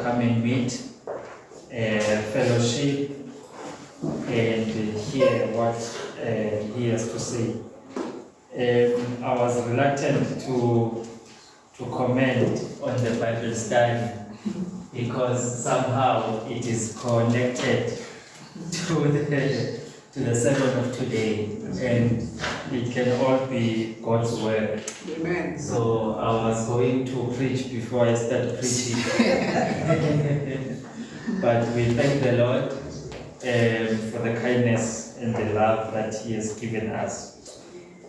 come and meet, fellowship, and hear what he has to say. I was reluctant to comment on the Bible study because somehow it is connected to the sermon of today, and it can all be God's word. Amen. So I was going to preach before I start preaching. But we thank the Lord for the kindness and the love that He has given us.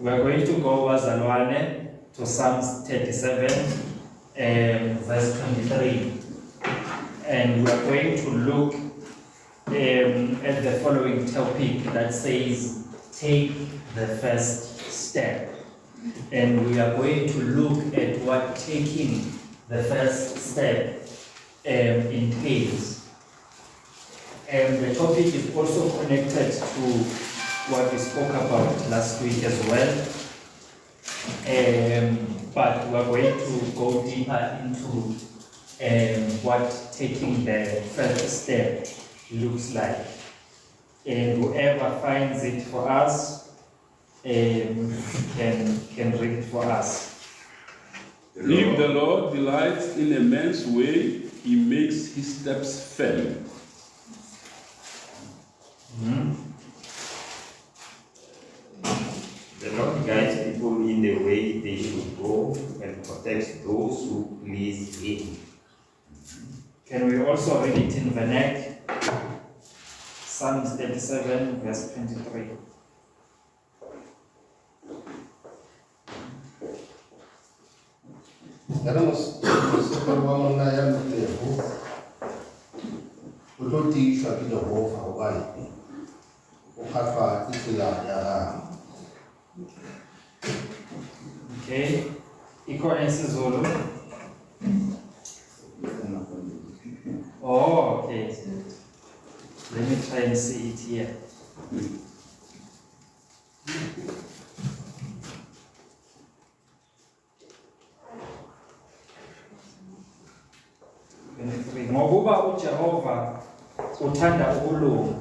We are going to go, Wazalwane, to Psalms 37, verse 23. And we are going to look at the following topic that says, take the first step. And we are going to look at what taking the first step entails. And the topic is also connected to what we spoke about last week as well. But we are going to go deeper into what taking the first step looks like. And whoever finds it for us can read it for us. If the Lord delights in a man's way, he makes his steps firm. The Lord guides people in the way they should go and protects those who please Him. Can we also read it in Vernac? Psalms 37, verse 23. Okay. Iko Zulu. Oh, okay. Let me try and see it here. Ngokuba uJehova uthanda ukulunga.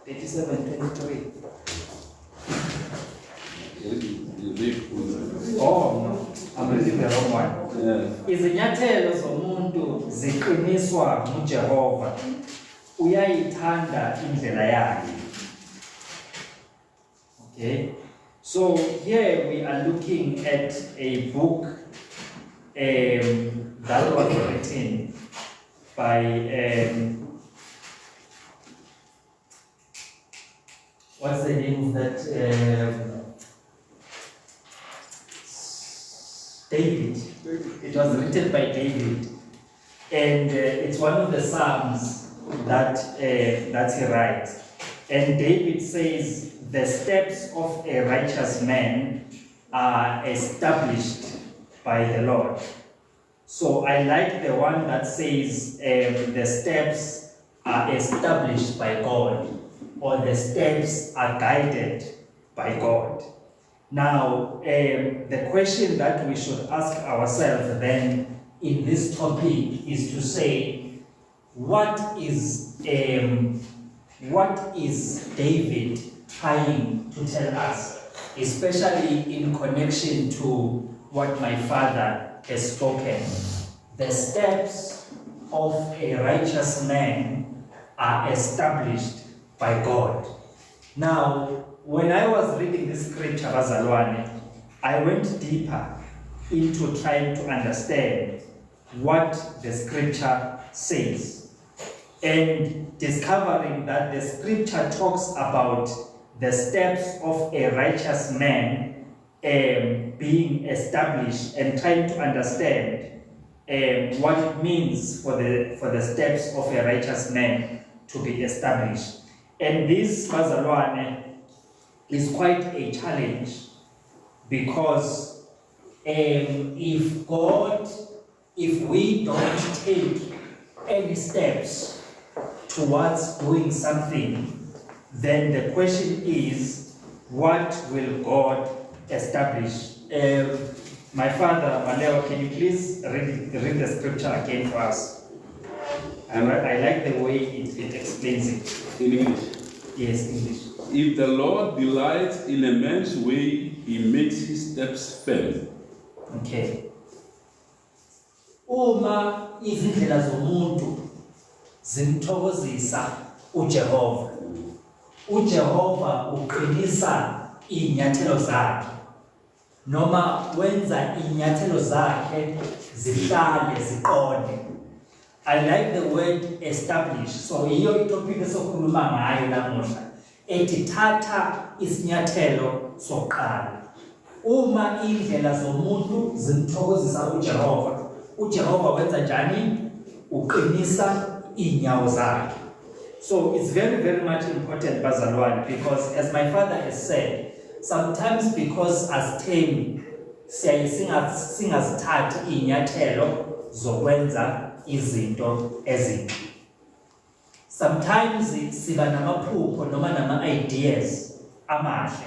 37:23. Oh no, I'm reading the wrong one. Izinyathelo zomuntu ziqiniswa nguJehova. Uyayithanda indlela yakhe. Okay. So here we are looking at a book that was written by what's the name of that? David. It was written by David, and it's one of the Psalms that he writes. And David says, "The steps of a righteous man are established by the Lord." So I like the one that says, "The steps are established by God," or "the steps are guided by God." Now, the question that we should ask ourselves then in this topic is to say, what is David trying to tell us, especially in connection to what my father has spoken? The steps of a righteous man are established by God. Now, when I was reading this scripture, Bazalwane, I went deeper into trying to understand what the scripture says, and discovering that the scripture talks about the steps of a righteous man being established, and trying to understand what it means for the steps of a righteous man to be established. And this, Bazalwane, is quite a challenge, because if we don't take any steps towards doing something, then the question is, what will God establish? My father, Maleo, can you please read the scripture again for us? I like the way it explains it. In English. Yes, English. If the Lord delights in a man's way, he makes his steps firm. Okay. Uma izindlela zomuntu zimthokozisa uJehova. uJehova uqinisa inyathelo zakhe. Noma wenza inyathelo zakhe zihlale ziqonde. I like the word establish. So iyo topic esokhuluma ngayo namuhla. Ethi thatha isinyathelo soqala. Uma indlela zomuntu zimthokozisa uJehova, uJehova wenza njani? Uqinisa inyawo zakhe. So it's very, very much important, bazalwane, because as my father has said, sometimes because as tame singazithathi inyathelo zokwenza izinto ezinhle. Sometimes siba namaphupho noma nama-ideas amahle,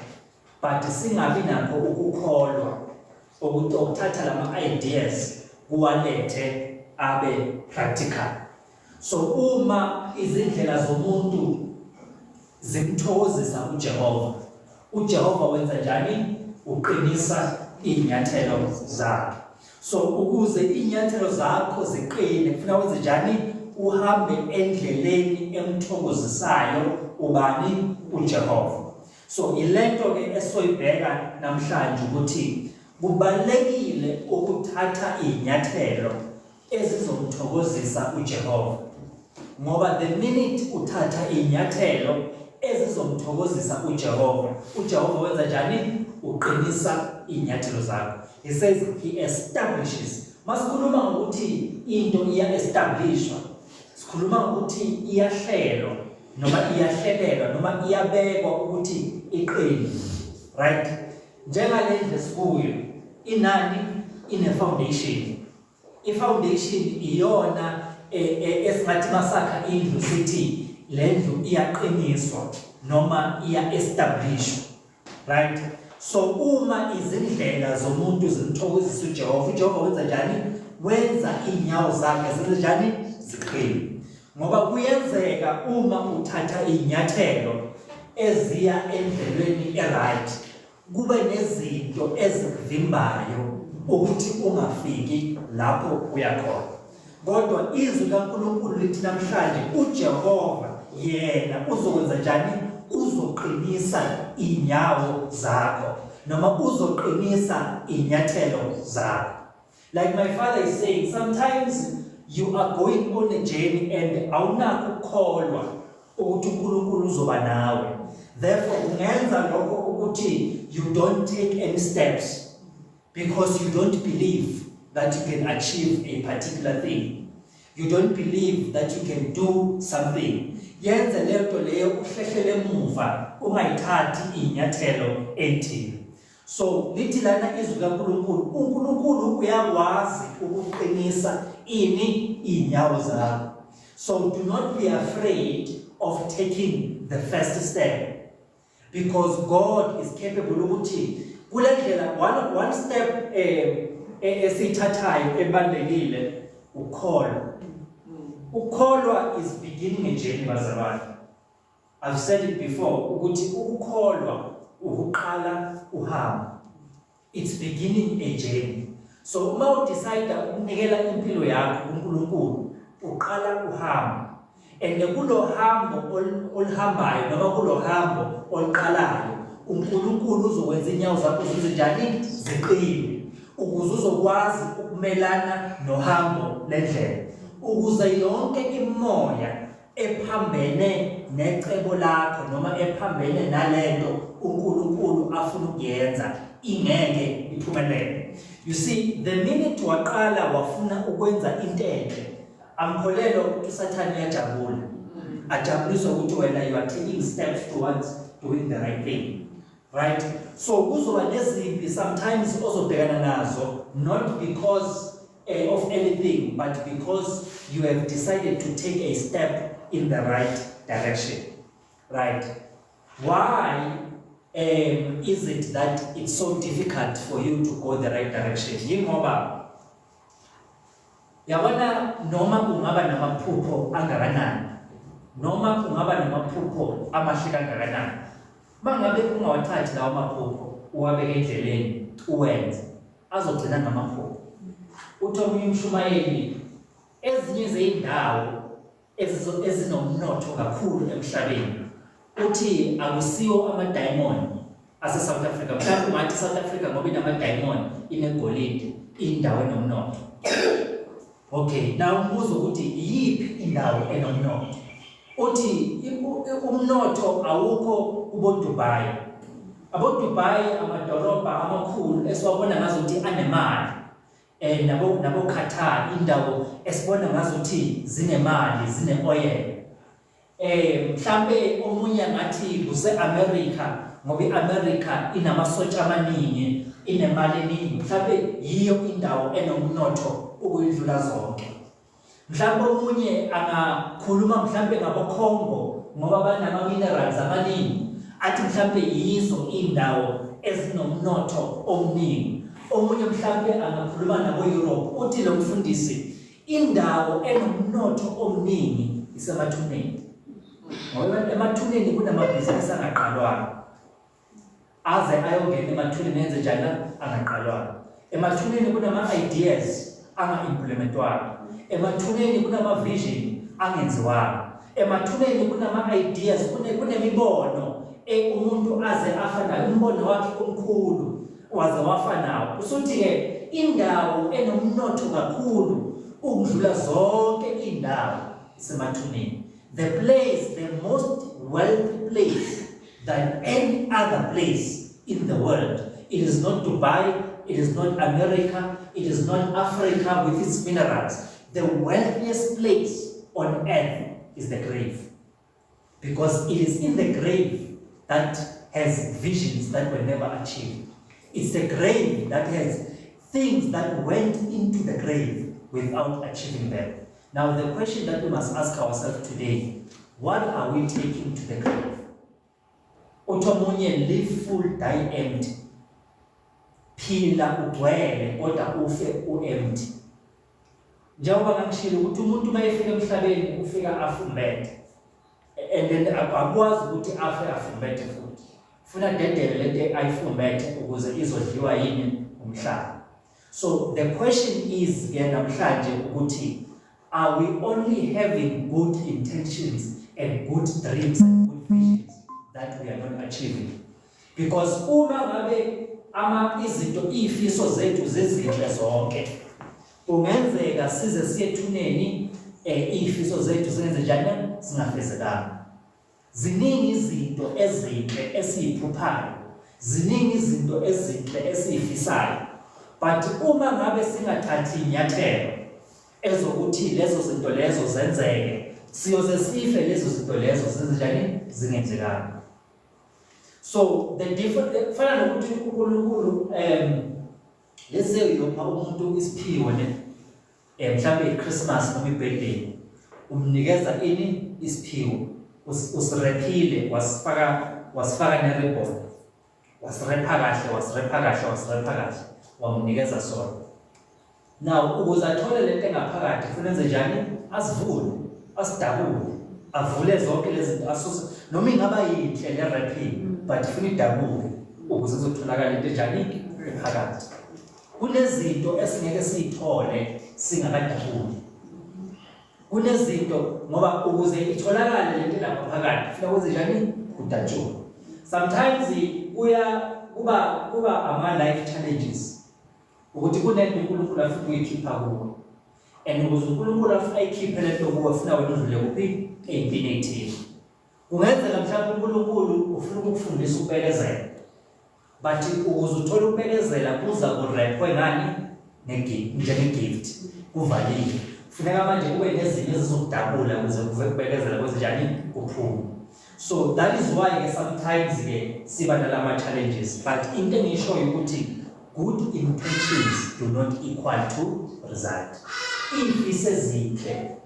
but singabi nakho ukukholwa ukuthi ukuthatha lama-ideas kuwalethe abe practical. So uma izindlela zomuntu zimthokozisa uJehova, uJehova wenza njani? Uqinisa inyathelo zakhe. So ukuze inyathelo zakho ziqine, kufanele wenze njani? Uhambe endleleni emthokozisayo ubani? uJehova. So ilento ke esoyibheka namhlanje ukuthi kubalekile ukuthatha inyathelo ezizomthokozisa uJehova. Ngoba the minute uthatha inyathelo ezizomthokozisa uJehova, uJehova wenza njani? Uqinisa inyathelo zakho. He says he establishes. Masikhuluma ukuthi into iya-establishwa, sikhuluma ukuthi iyahlelwa noma iyahlelelwa noma iyabekwa ukuthi iqine. Right? Njengalendle sikuyo, inani ine-foundation. I-foundation iyona esingathi masakha indlu sithi lendlu iyaqiniswa noma iya-establishwa. Right? So uma izindlela zomuntu zimthokozisa uJehova, uJehova wenza njani? Wenza inyawo zakhe zenze njani? Ziqine. Ngoba kuyenzeka uma uthatha inyathelo eziya endlelweni eright, kube nezinto ezikuvimbayo ukuthi ungafiki lapho uyakhona. Kodwa izwi kaNkulunkulu lithi namhlanje uJehova yena uzokwenza njani? Uzoqinisa inyawo zakho noma uzoqinisa inyathelo zakho. Like my father is saying, sometimes you are going on a journey and awunakukholwa ukuthi uNkulunkulu uzoba nawe. Therefore ungenza lokho ukuthi you don't take any steps because you don't believe that you can achieve a particular thing. You don't believe that you can do something. Yenze lento leyo uhlehlele emuva ungayithathi inyathelo ethile. So lithi lana izwi kaNkulunkulu, uNkulunkulu uyakwazi ukuqinisa inyawo zakho. So do not be afraid of taking the first step, because God is capable ukuthi kule ndlela one step esithathayo ebalekile ukholwa. Ukholwa is beginning a journey, bazalwane. I've said it before, ukuthi ukholwa ukuqala uhambo. It's beginning a journey. So uma udecide ukunikela impilo yakho kuNkulunkulu, uqala uhambo. And kulo hambo oluhambayo noma kulo hambo oluqalayo, uNkulunkulu uzokwenza inyawo zakho zize njani? Ziqine. Ukuze uzokwazi ukumelana nohambo lendlela. Ukuze yonke imoya ephambene necebo lakho noma ephambene nalento uNkulunkulu afuna ukuyenza ingeke iphumelele. You see, the minute waqala wafuna ukwenza into enhle, amkholelo ukuthi uSathane uyajabula. Ajabuliswa ukuthi wena you are taking steps towards doing the right thing. Right? So kuzoba nezimpi sometimes ozobhekana nazo, not because of anything, but because you have decided to take a step in the right direction. Right? Why is it that it's so difficult for you to go the right direction? Yingoba yabona noma ungaba namaphupho angakanani, noma ungaba namaphupho amahle kangakanani, mangabe ungawathathi lawo maphupho uwabeke endleleni uwenze, azogcina ngamaphupho. Uthi omunye umshumayeli, ezinye zeyindawo ezinomnotho kakhulu emhlabeni, uthi akusiyo ama-diamond ase-South Africa. Mhlawumbe ungathi South Africa ngoba inama-diamond, inegolide, indawo enomnotho. Okay, now umbuzo ukuthi yiphi indawo enomnotho? Uthi umnotho awukho kubo-Dubai. Abo-Dubai amadolobha amakhulu esiwabona ngazuthi anemali, nabo Qatar indawo esibona ngazuthi zinemali, zine-oil. Mhlambe omunye ngathi kuse-America ngoba i-America inamasotsha amaningi, inemali eningi, mhlambe yiyo indawo enomnotho ukuyidlula zonke. Mhlambe omunye angakhuluma mhlambe ngabo-Congo ngoba banama-minerals amaningi, athi mhlambe yizo indawo ezinomnotho omningi. Omunye mhlambe angakhuluma nabo-Europe, uthi lo mfundisi indawo enomnotho omningi isemathuneni. Ngoba emathuneni kunamabhizinisi angaqalwayo, aze ayongena emathuneni enze njani angaqalwayo. Emathuneni kunama-ideas anga-implementwayo, emathuneni kunama-vision angenziwayo, emathuneni kunama-ideas, kunemibono umuntu aze afanayo, umbono wakhe omkhulu waze wafanayo. Usuthi-ke indawo enomnotho kakhulu ukudlula zonke indawo isemathuneni. The place, the most wealthy place than any other place in the world. It is not Dubai, it is not America, it is not Africa with its minerals. The wealthiest place on earth is the grave. Because it is in the grave that has visions that were never achieved. It's the grave that has things that went into the grave without achieving them. Now the question that we must ask ourselves today, what are we taking to the grave? Otomunye live full, die empty. Phila ugcwele kodwa ufe uempty. Njengoba ngangishilo ukuthi umuntu mayefika emhlabeni ufika afumbethe. And then akwazi ukuthi afe afumbethe futhi. Funa dedele lento ayifumbethe ukuze izodliwa yini umhlaba. So the question is ke namhlanje ukuthi, are we only having good intentions and good dreams and good visions that we are not achieving? Because uma ngabe izinto ifiso zethu zezinhle zonke, kungenzeka size siyethuneni ifiso zethu zenze njani singafezekanga. Ziningi izinto ezinhle esiyiphuphayo, ziningi izinto ezinhle esiyifisayo, but uma ngabe singathathi inyathelo ezokuthi lezo zinto lezo zenzeke, siyoze sife lezo zinto lezo zenze njani zingenzekanga. So the different fana nokuthi uNkulunkulu lese yopha umuntu isiphiwo mhlambe iChristmas noma iBirthday, umnikeza ini isiphiwo, usirephile wasifaka ne-ribbon, wasirepha kahle wamnikeza sona. Now ukuze athole lento engaphakathi kufanele enze njani? Asivule, asidabule, avule zonke lezi zinto asuse noma ingaba yinhle le wrapping, but ufuna idabuke ukuze kuzotholakala into enjani ephakathi. Kunezinto esingeke siyithole singakadabuli. Kunezinto ngoba ukuze itholakale lento lapha phakathi kufanele kwenze njani? Kudatshulwe. Sometimes kuba ama-life challenges ukuthi kunento uNkulunkulu afuna ukuyikhipha kuwe, and ukuze uNkulunkulu afuna ayikhiphe lento kuwe ufuna wena udlule kuphi empini ethile. Kungenzeka mhlawumbe uNkulunkulu ufuna ukufundisa ukubekezela, but ukuze uthole ukubekezela kuza kurepwe ngani njenge-gift kuvalile. Kufuneka manje kube nezinto ezizokudabula ukuze kuve kubekezela kwenze njani kuphume. So that is why sometimes siba nalama challenges, but into engishoyo ukuthi good intentions do not equal to result. Imfiso ezinhle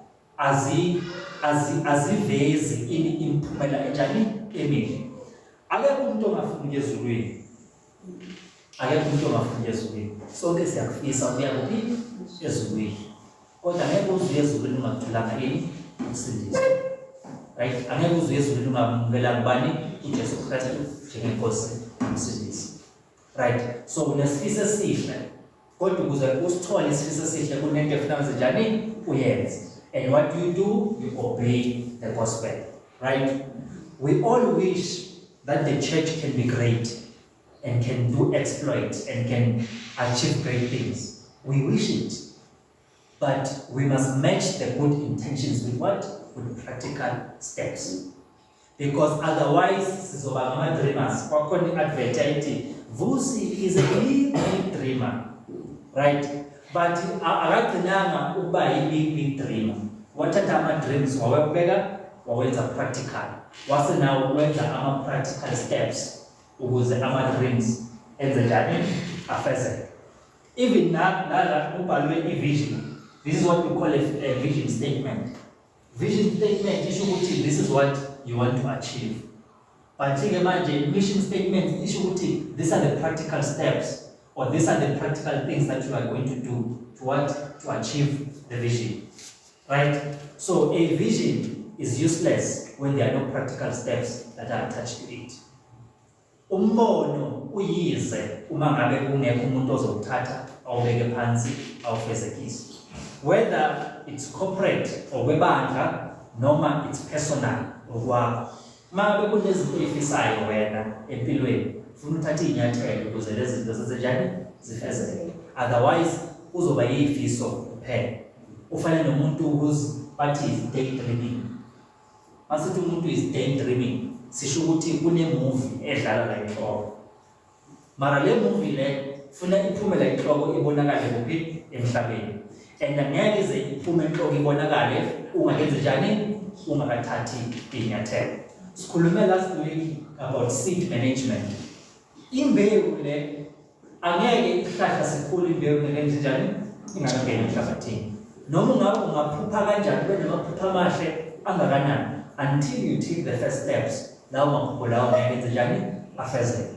azivezi imiphumela enjani emihle. Akekho umuntu ongafuni ezulwini. Akekho umuntu ongafuni ezulwini. Sonke siyakufisa ukuya kuphi? Ezulwini. Kodwa ngeke uze ezulwini ungatholanga yini? Ukusindiswa. Right? Angeke uze ezulwini ungamukela ngubani? uJesu Kristu njengenkosi nomsindisi. Right? So unesifiso esihle. Kodwa ukuze usithole isifiso esihle kunento efanele njani uyenze. And what do? You obey the gospel. Right? We all wish that the church can be great and can do exploits and can achieve great things. We wish it. But we must match the good intentions with what? With practical steps. Because otherwise, sizoba ngama dreamers. Kwakhona advert ethi Vusi is a big dreamer. Right? But akagcinanga ukuba big dreamer. Wathatha ama dreams wawebeka wawenza practical. Wase now wenza ama practical steps ukuze ama dreams enze njani afeze. Even nala ubhalwe vision. This is what we call a vision statement. Vision statement isho ukuthi this is what you want to achieve. But ke manje mission statement isho ukuthi these are the practical steps or these are the practical things that you are going to do to achieve the vision. Right? So a vision is useless when there are no practical steps that are attached to it. Umbono uyize uma ngabe kungekho umuntu ozothatha awubeke phansi awufezekise. Whether it's corporate or webandla noma it's personal okwakho. Mabe kunezinto efisayo wena empilweni ufuna uthatha inyathelo ukuze lezi zinto zenzenjani zifezeke. Otherwise uzoba yifiso kuphela. Ufana nomuntu bathi is daydreaming. Masithi umuntu is daydreaming sisho ukuthi kune movie edlala la enhloko. Mara le movie le funa iphume la enhloko ibonakale kuphi emhlabeni. And angeke ize iphume enhloko ibonakale ungayenza njani ungakathathi inyathelo. Sikhulume last week about seed management. Imbewu le angeke ihlahla sikhulu imbewu ngenze njani ingakangena emhlabathini. Noma ngabe ungaphupha kanjani benamaphupha amahle angakanani until you take the first steps lawo maphupho lawo ngenze njani afezeke.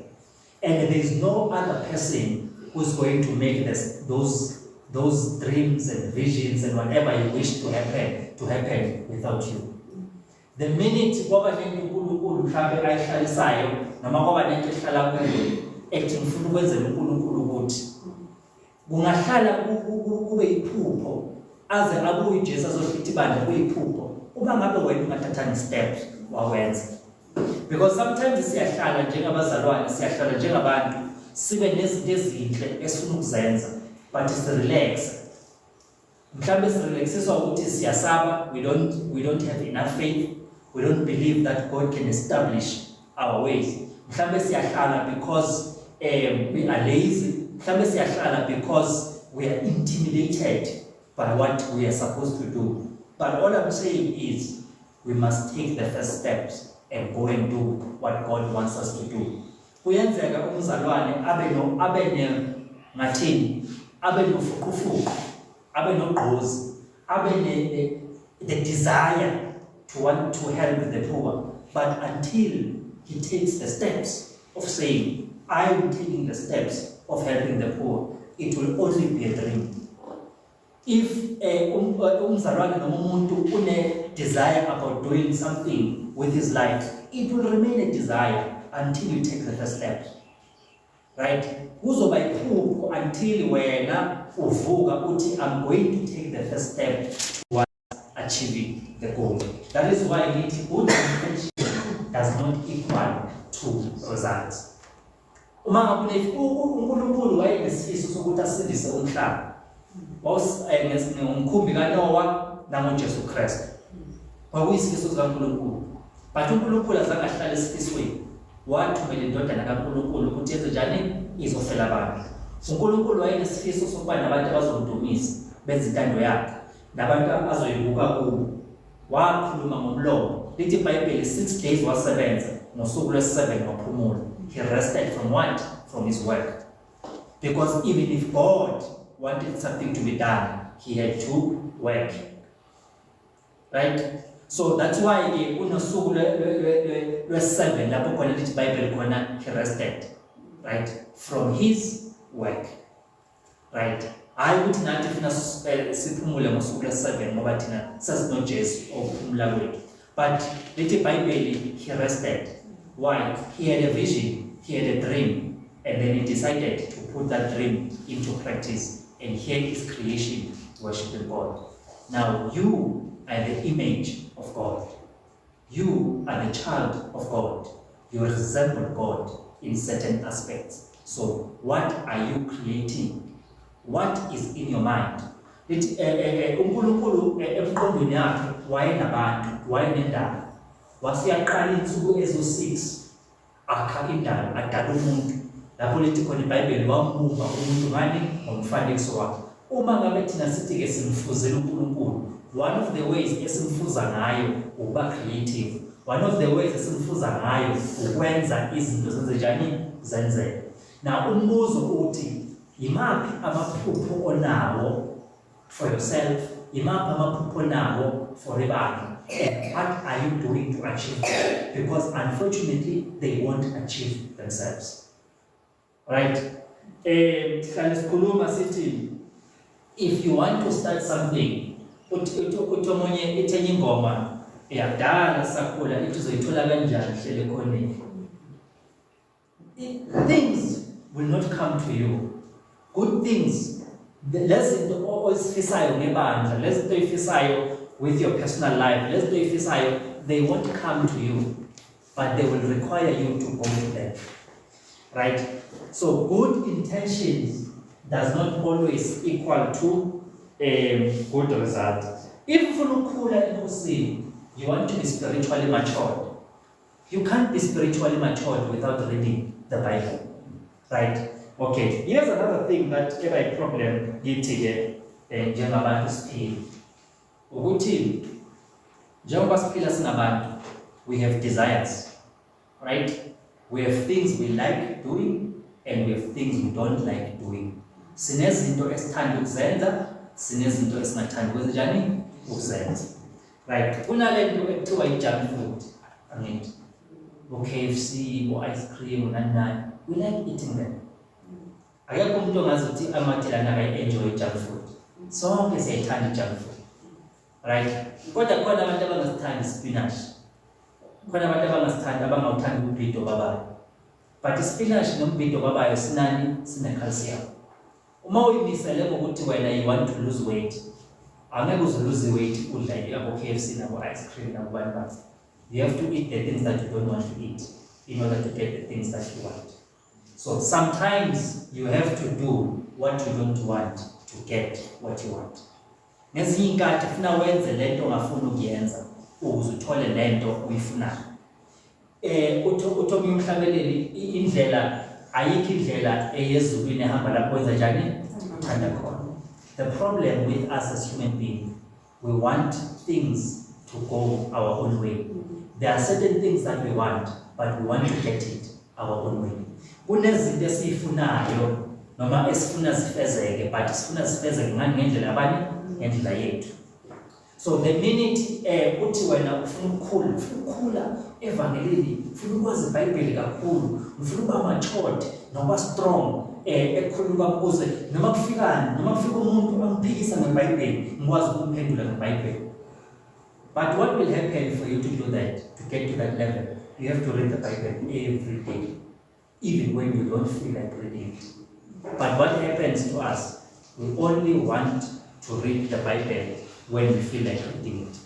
And there is no other person who's going to make those dreams and visions and whatever you wish to happen without you. The minute kwaba nento uNkulunkulu mhlawumbe ayihlalisayo noma kwaba nento ehlala kuyo ethi ngifuna ukwenzela uNkulunkulu ukuthi kungahlala kube iphupho aze abuye uJesu azoshithi bandla kuyiphupho uma ngabe wena ungathatha steps wawenza. Because sometimes siyahlala njengabazalwane siyahlala njengabantu sibe nezinto ezinhle esifuna ukuzenza but relax. Mhlawumbe sirelaxiswa ukuthi siyasaba, we don't have enough faith, we don't believe that God can establish our ways. Mhlawumbe siyahlala because we are lazy. Mhlawumbe siyahlala because we are intimidated by what we are supposed to do. But all I'm saying is we must take the first steps and go and do what God wants us to do. Kuyenzeka umzalwane abe nofuqufuqu, abe nogqozi, abe the desire to want to help the poor, but until he takes the steps of saying, I am taking the steps of helping the poor, it will only be a dream. If umzalwane noma umuntu une desire about doing something with his life, it will remain a desire until you take the first step. Right? Kuzoba iphupho until wena uvuka uthi I'm going to take the first step towards achieving the goal. That is why good intention does not equal to results. Uma ngabe uNkulunkulu wayenesifiso sokuthi asindise umhlaba. Ngomkhumbi kaNoah nangoJesu Kristu. Kwakuyisifiso sikaNkulunkulu. But uNkulunkulu azange ahlale esifisweni. Wathumela indodana kaNkulunkulu ukuthi yenze njani izofela abantu. uNkulunkulu wayenesifiso sokuba nabantu abazomdumisa benze intando yakhe nabantu azoyibuka kubo. Wakhuluma ngomlomo. Lithi iBhayibheli 6 days wasebenza ngosuku lwesi7 waphumula. He rested from what? From his work. Because even if God wanted something to be done, he had to work. Right? So that's why unosuku lwe-7 lapho khona lithi Bible khona he rested, right, from his work, right. Hayi ukuthi nathi funa siphumule ngosuku lwe-7 ngoba thina sasinoJesu ophumula kwethu, but lithi Bible he rested. Why? He had a vision, he had a dream, and then he decided to put that dream into practice, and here is creation worshiping God. Now you are the image of God. You are the child of God. You resemble God in certain aspects. So what are you creating? What is in your mind? uNkulunkulu emqondweni yakhe wayenabantu, wayenendalo. Wasiyaqala insuku ezo-6 akha indalo, adala umuntu. Lapho lithi khona iBhayibheli wambumba umuntu ngani ngomfanekiso wakhe. Uma ngabe thina sithi-ke simfuzela uNkulunkulu, one of the ways esimfuza ngayo ukuba creative. One of the ways esimfuza ngayo ukwenza izinto zenze njani zenzeke. Now umbuzo uthi imaphi amaphupho onawo for yourself, imaphi amaphupho onawo for abantu, and what are you doing to achieve them? Because unfortunately they won't achieve themselves. Right? Sikhuluma sithi if you want to start something, utomonye ithenye ingoma yakudala sakhula ithi uzoyithola kanjani hlele khoneni. Things will not come to you. Good things, lezinto ozifisayo ngebandla, lezinto oyifisayo with your personal life, lezinto oyifisayo, they won't come to you, but they will require you to go to them. Right? So good intentions does not always equal to a good result. If you want to be spiritually matured, you can't be spiritually matured without reading the Bible. Right? Okay, here's another thing that every problem yithi-ke njengabantu siphila. Ukuthi njengoba siphila singabantu, we have desires, right? We have things we like doing and we have things we don't like doing. Sinezinto esithanda ukuzenza, sinezinto esingathanda ukwenzenjani ukuzenza. Right? Kunalento ekuthiwa i-junk food. Angithi KFC, ice cream nani. We like eating them. Akekho umuntu ongazuthi amathilana akayi-enjoy junk food. Sonke siyayithanda junk food. Right? Kodwa khona abantu abangasithandi spinach. Khona abantu abangasithandi abangawuthandi umbhido babayo. But spinach nombhido babayo sinani sine-calcium. Uma uyimisele ngokuthi wena you want to lose weight, angeke uze weight udla abo-KFC nabo-ice cream nabo-bani. You have to eat the things that you don't want to eat in order to get the things that you want. So sometimes you have to do what you don't want to get what you want. Ngezinye inkathi ufuna wenze lento ongafuni ukuyenza ukuze uthole lento uyifunayo. UTomi umhlabeleli indlela ayikho indlela eyezulwini ehamba lapho wenza njani uthanda khona. The problem with us as human beings, we want things to go our own way. There are certain things that we want, but we want to get it our own way. Kunezinto esifunayo noma esifuna zifezeke, but sifuna zifezeke ngendlela yabani ngendlela yethu. So the minute uthi wena ufuna ukukhula evangelini, ufuna ukwazi iBhayibheli kakhulu, ufuna ukuba matured noma strong ekukhuluma kuze noma kufika umuntu amphikisa ngeBhayibheli ngikwazi ukumphendula ngeBhayibheli. But what will happen for you to do that, to get to that level? You have to read the Bible every day, even when you don't feel like reading it. But what happens to us? We only want to read the Bible when we feel like reading it.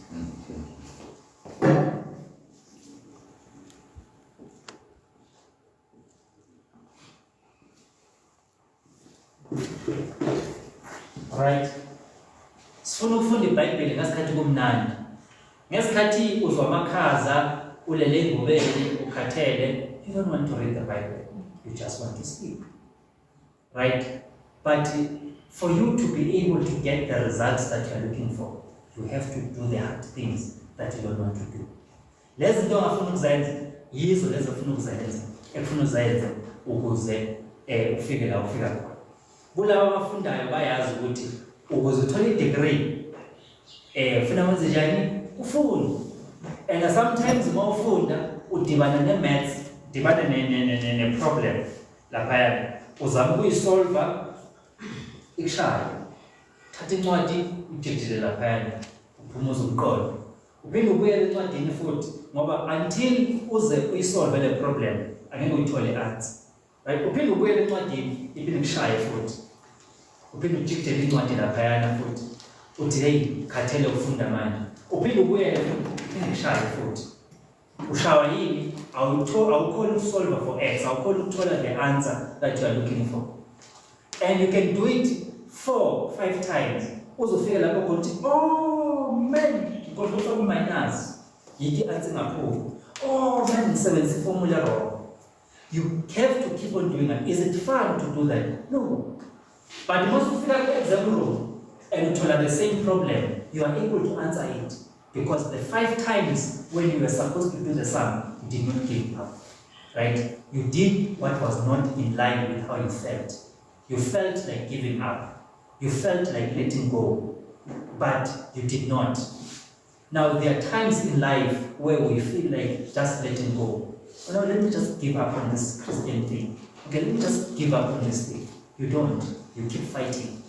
Right? Sifuna ukufunda iBhayibheli ngasikhathi kumnandi. Ngesikhathi uzwa amakhaza ulele engubeni ukhathele, you don't want to read the Bible. You just want to sleep. Right? But for you to be able to get the results that you are looking for, you have to do the hard things that you don't want to do. Lezinto ongafuna ukuzenza yizo lezo ofuna ukuzenza, ekufuna uzenze ukuze ufike la ufika khona. Kulabo abafundayo bayazi ukuthi ukuze uthole i-degree ufuna wenze njani? Ufunda. And sometimes more food, udibana ne-maths, udibana ne-problem laphayana. Uzama ukuyisolva, ikushaya. Thatha incwadi, ujejele laphayana, uphumuze umqondo. Uphinde ubuyele encwadini futhi, ngoba until uze uyisolve le problem, angeke uyithole i-answer. Right? Uphinde ubuyele encwadini, iphinde ikushaya futhi. Uphinde ujejele incwadi laphayana futhi. Uthi hey, khathele ufunda manje. Uphinde ubuyele iphinde ikushaya futhi. Ushawa yini? Awukhona solver for X, awukhona ukuthola the answer that you are looking for. And you can do it 4-5 times. Uzofika lapho ukuthi, oh man, kodwa ufaka minus. Yiki answer ngaphuma. Oh man, ngisebenzisa formula wrong. You have to keep on doing that. Is it fun to do that? No. But once you figure out the exam room and you have the same problem, you are able to answer it. Because the 5 times when you were supposed to do the sum, you did not give up. Right? You did what was not in line with how you felt. You felt like giving up. You felt like letting go. But you did not. Now, there are times in life where we feel like just letting go. Oh, no, let me just give up on this Christian thing. Okay, let me just give up on this thing. You don't. You keep fighting.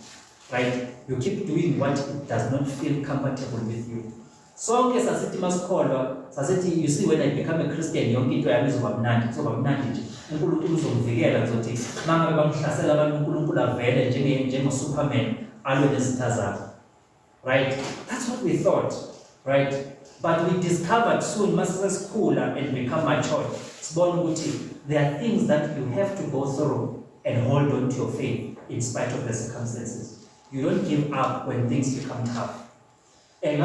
Right? You keep doing what does not feel comfortable with you. So, okay, sasithi masikholwa, sasithi, you see, when I become a Christian, yonke into yami izoba mnandi, nje. uNkulunkulu uzomvikela ngizothi mangabe bangihlasela abantu uNkulunkulu avele njenge-Superman alwe nezitha zakhe. Right? That's what we thought. Right? But we discovered soon, masesikhula and become mature, sibona ukuthi there are things that you have to go through and hold on to your faith in spite of the circumstances. You don't give up when things become tough. And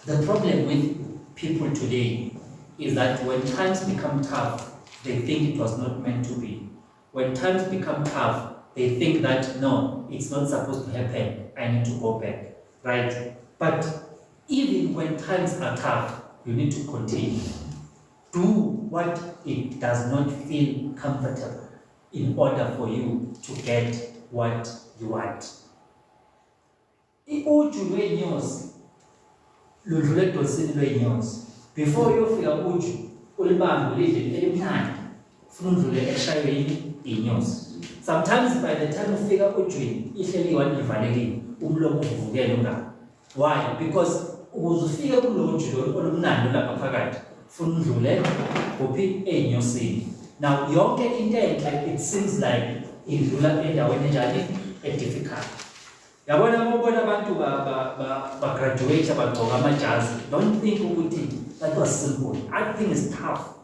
the problem with people today is that when times become tough, they think it was not meant to be. When times become tough, they think that no, it's not supposed to happen, I need to go back. Right? But even when times are tough, you need to continue. Do what it does not feel comfortable in order for you to get what you want. Uju lwenyosi ludlule edolosini lwenyosi. Before uyofika uju ulibambe lidle elimnandi ufuna udlule eshayweni inyosi. Sometimes by the time ufika ujwini ihleli ivalekile umlomo uvukele ungaka. Why? Because uzufika kulo uju olumnandi lapha phakathi ufuna udlule kuphi enyosini. Now yonke into enhle, it seems like idlula endaweni enjani difficult. Yabona mobona abantu ba graduate abagcoka amajazi, don't think ukuthi that was simple. I think it's tough.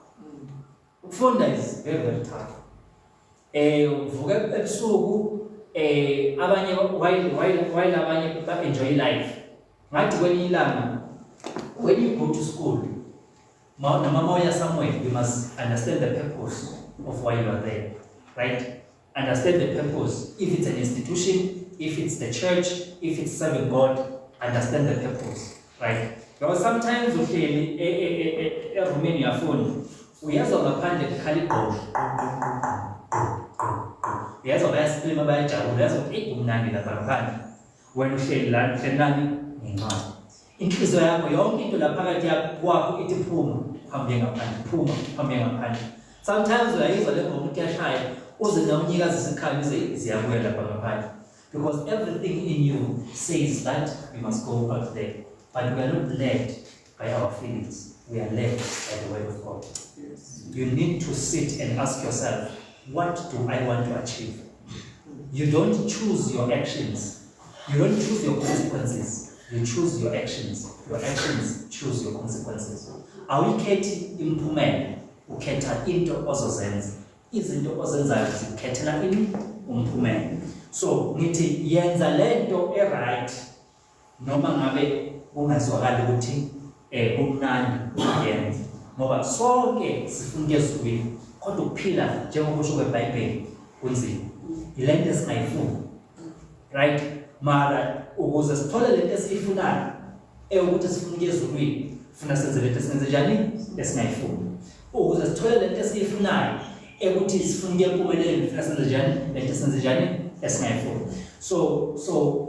Ukufunda is very, very tough. Uvuka ebusuku abanye while abanye ba enjoy life. Ngathi kwelinye ilanga when you go to school, mama ya somewhere, you must understand the purpose of why you are there. Right? Understand the purpose. If it's an institution, if it's the church, if it's serving God, understand the purpose, right? Because sometimes we feel a Romania phone, we have a pandemic calico. We have a best film about Japan, we have a 8 9 in the when we say land, Fernani, in Israel, we all into the Pagatia, walk, eat a puma, coming up and puma, coming up and sometimes we are able to get shy. Because everything in you says that we must go out there. But we are not led by our feelings. We are led by the word of God. Yes. You need to sit and ask yourself, what do I want to achieve? You don't choose your actions. You don't choose your consequences. You choose your actions. Your actions choose your consequences. Awukhethi impumela, ukhetha into ozozenza. Izinto ozenzayo zikhethela ini umphumela. So ngithi yenza lento eright noma ngabe ungazwakali ukuthi kumnandi uyenza. Ngoba sonke sifuna ezweni kodwa ukuphila njengokusho kweBhayibheli kunzima. Ilento esingayifuni. Right? Mara ukuze sithole lento esiyifunayo ukuthi sifuna ezweni, funa senze lento esenze njani esingayifuni. Ukuze sithole lento esiyifunayo ukuthi sifuna impumelelo funa senze njani lento esenze njani esingayifuni. So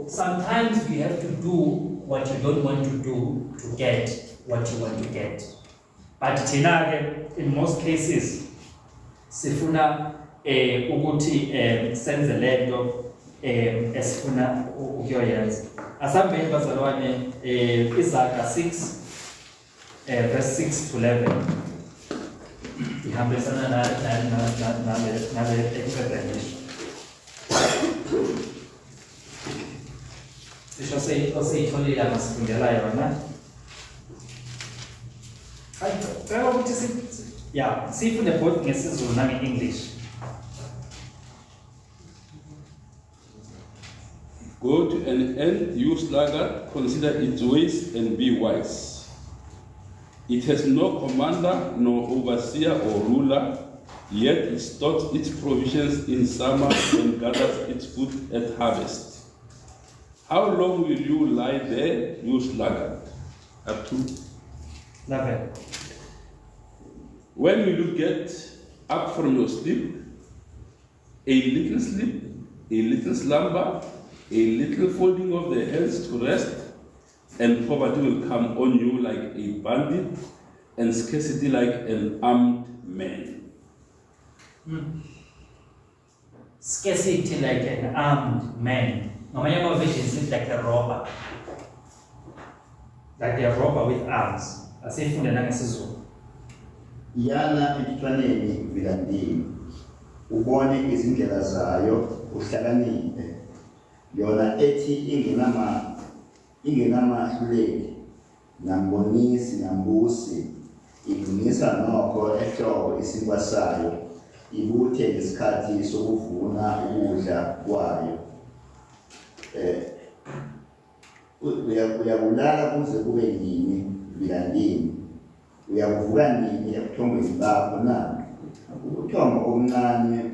sometimes we have to do what you don't want to do to get what you want to get. But thina-ke, in most cases, sifuna ukuthi senze lento esifuna ukuyoyenza. Asambeni bazalwane, Izaga 6 verse 6 to 11. Ihambisana nale explanation. Sisho seyitholile masifundela yona. Cela ukuthi sifunde both ngesiZulu nange-English. Go to an end, you sluggard, consider its ways and be wise. It has no commander, nor overseer or ruler, yet it stores its provisions in summer and gathers its food at harvest. How long will you lie there, you sluggard? Up to 11. When will you get up from your sleep? A little sleep, a little slumber, a little folding of the hands to rest, and poverty will come on you like a bandit, and scarcity like an armed man. Scarcity like an armed man. Ngamanye visions is like a robber. Like a robber with arms. Asifunde nangesiZulu. Yana emntwaneni vilandini. Ubone izindlela zayo uhlakaniphe. Yona ethi ingenamahluleli nambonisi nambusi ilungisa nokho ehlobo isinkwa sayo ibuthe ngesikhathi sokuvuna ukudla kwayo. Uyabulala kuze kube nini vilandini. Uyavuka nini ebuthongweni bakho na? Ubuthongo obuncane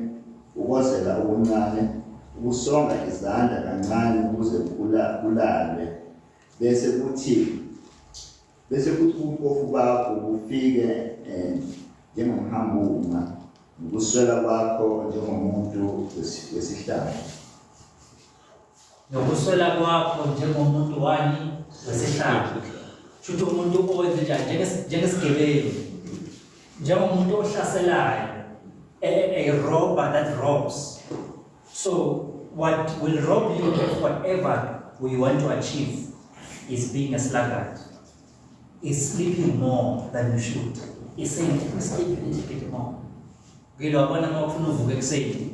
ukozela obuncane, ukusonga izandla kancane ukuze kulalwe. Bese kuthi ubumpofu bakho bufike njengomhambuma, ukuswela kwakho njengomuntu wesihlanu. Nokuswela kwakho njengomuntu wani wesihlanu. Shuthi umuntu owenza njengesigebengu, njengomuntu ohlaselayo, a robber that robs. So what will rob you of whatever we want to achieve is being a sluggard, is sleeping more than you should, is saying, let me sleep a little bit more. Ngilabona mawufuna uvuke ekuseni,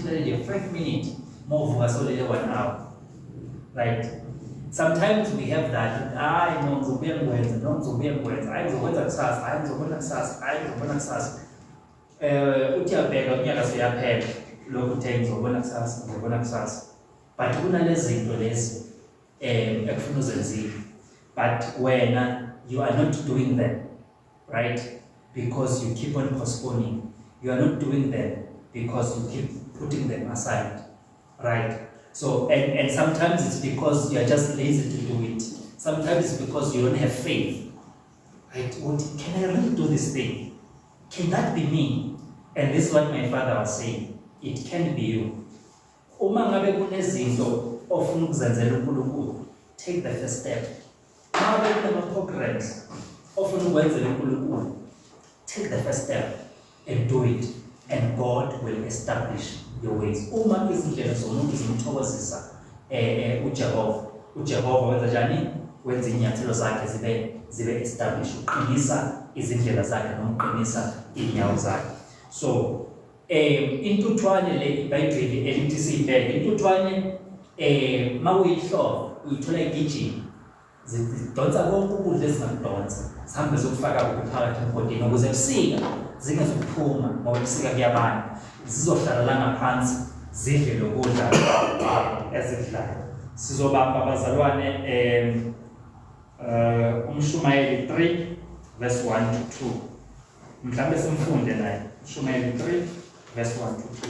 5 minutes, mawuvuka solele 1 hour. Right? Sometimes we have that, no ngizobuya ngikwenza, ngizokwenza kusasa. Uthi uyabheka unyaka seyaphela, lokhu uthe ngizobona kusasa. But kunalezi zinto lezi ekufuna uzenzile. But wena, you are not doing them, right? Because you keep on postponing. You are not doing them because you keep putting them aside, right? So, and sometimes it's because you are just lazy to do it. Sometimes it's because you don't have faith, right? Can I really do this thing? Can that be me? And this is what my father was saying. It can be you. Uma ngabe kunezinto ofuna ukuzenzela uNkulunkulu, take the first step. Ngabe kunama-programs ofuna ukwenzela uNkulunkulu, take the first step and do it, and God will establish your ways. Uma izindlela zomuntu zimthokozisa uJehova wenza njani? Wenza inyathelo zakhe zibe established, uqinisa izindlela zakhe nomqinisa inyawo zakhe. So intuthwane le iBhayibheli elithi siyibheke, intuthwane mawuyihlobo uyithola igijima, zidonsa konke ukudla ezingakudonsa, zihambe zokufaka phakathi emgodini ukuze ebusika zingezokuphuma, ngoba ebusika kuyabanda, zizohlala la ngaphansi zidle lokudla ezidlayo. Sizobamba abazalwane uMshumayeli 3 verse 1 to 2. Mhlambe simfunde naye uMshumayeli 3 verse 1 to 2.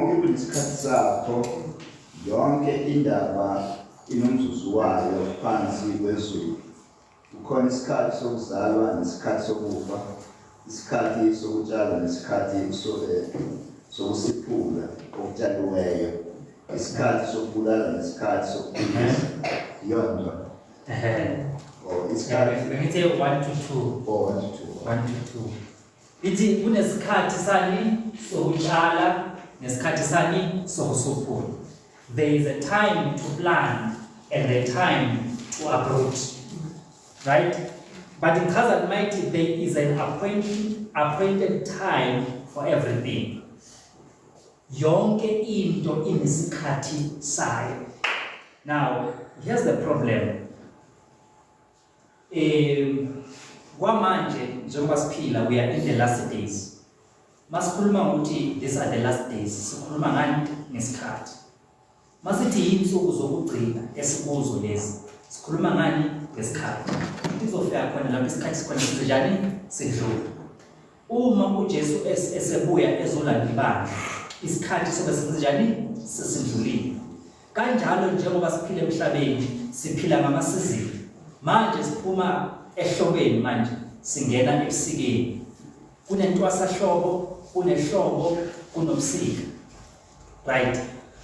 konke kunesikhathi sakho, yonke indaba inomzuzu wayo phansi kwezulu. Kukhona isikhathi sokuzalwa nesikhathi sokufa, isikhathi sokutshala nesikhathi sokusiphula okutshaliweyo, isikhathi sokubulala nesikhathi sokuphilisa. Yonke. Or isikhathi When we say 1 to 2. or 1 to 2. 1 to 2. Ithi kunesikhathi sani sokutshala nesikhathi sani sokusophula. There is a time to plant and a time to uproot. Right? But in God's Almighty, there is an appointed time for everything. Yonke into inesikhathi sayo. Now, here's the problem. Kwamanje njengoba siphila, we are in the last days. Masikhuluma ukuthi these are the last days. Sikhuluma ngani ngesikhathi. Masithi insuku zokugcina esikuzo lezi. Sikhuluma ngani ngesikhathi. Izofika khona lapho isikhathi sikhona sinjani sidlula. Uma uJesu esebuya ezolanda ibandla, isikhathi sobe sinjani sesidlulile. Kanjalo njengoba siphila emhlabeni, siphila ngamasizini. Manje siphuma ehlobeni manje singena ebusikeni. Kunentwasahlobo, kunehlobo, kunobusika. Right?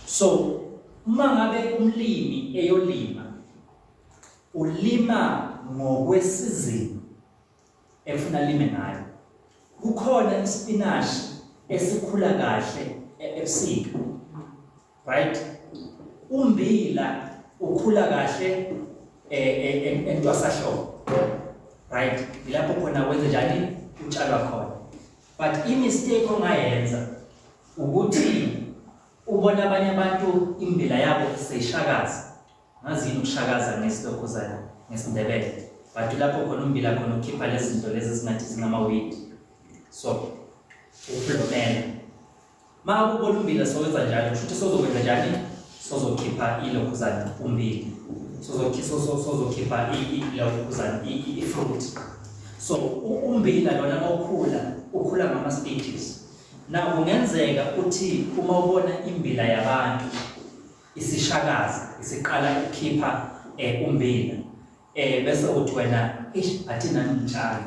So, uma ngabe umlimi eyolima, ulima ngokwesizini efuna lime ngayo. Kukhona ispinashi esikhula kahle ebusika. Right? Umbila ukhula kahle entwasahlobo. Right? Ilapho khona wenza njani utshalwa khona. But imistake ongayenza ukuthi ubona abanye abantu imbila yabo seyishakaza. Ngazini ukushakaza ngesilokuzana ngesindebele. But lapho khona umbila khona ukhipha lezi zinto lezi esingathi zingama-weed. So, uphilomela. Ma ubona umbila sowenza njalo, kushuthi sozokwenza njani? Sozokhipha ilokuzana umbila. Sozokhipha ilokuzana i-fruit. So, umbila lona ukhula ngama-stages. Now, kungenzeka ukuthi uma ubona imbila yabantu isishakaza, isiqala ukukhipha umbila, bese uthi wena, athina ngitshali.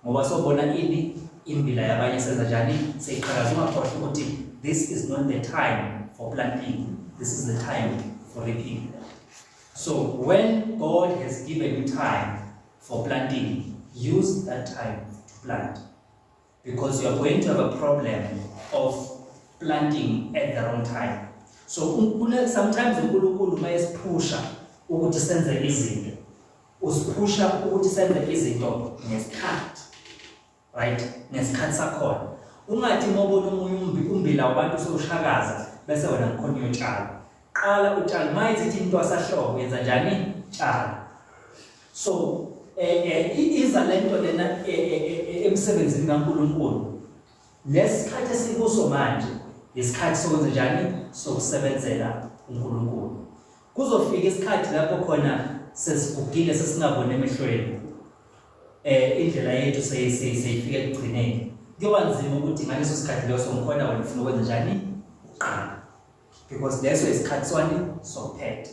Ngoba sobona ini imbila yabanye senza njani seyiqhakaza. Ungakhohlwa ukuthi this is not the time for planting, this is the time for reaping. So when God has given you time for planting, use that time to plant, because you are going to have a problem of planting at the wrong time. So sometimes uNkulunkulu mayesipusha ukuthi senze izinto, usipusha ukuthi senze izinto ngesikhathi. Right? Ngesikhathi sakhona. Ungathi mawubona omunye umbila wabantu soshakaza bese wena ngkhona uyotshala. Qala utshala, mayithi into asahlobo yenza njani? Tshala. So iza lento lena emsebenzini kaNkulunkulu. Lesikhathi esikuso manje, isikhathi sokwenza njani? Sokusebenzela uNkulunkulu. Kuzofika isikhathi lapho khona sesigugile sesingabona emehlweni. Indlela yethu seyifika ekugcineni. Kuyoba nzima ukuthi ngaleso sikhathi leso ngikhona wena ufuna ukwenza njani? Because leso isikhathi swani sokuphetha.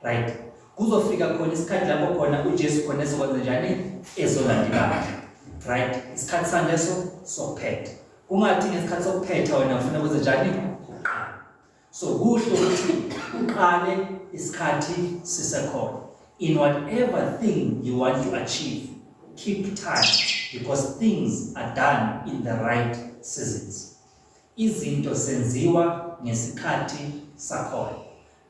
Right? Kuzofika khona isikhathi lapho khona uJesu khona esokwenza njani? Ezolanda ibandla. Right? Isikhathi saleso sokuphetha. Kungathi ngesikhathi sokuphetha wena ufuna ukwenza njani? So kuhle ukuthi uqale isikhathi sisekhona. In whatever thing you want to achieve, keep time, because things are done in the right seasons. Izinto senziwa ngesikhathi sakhona.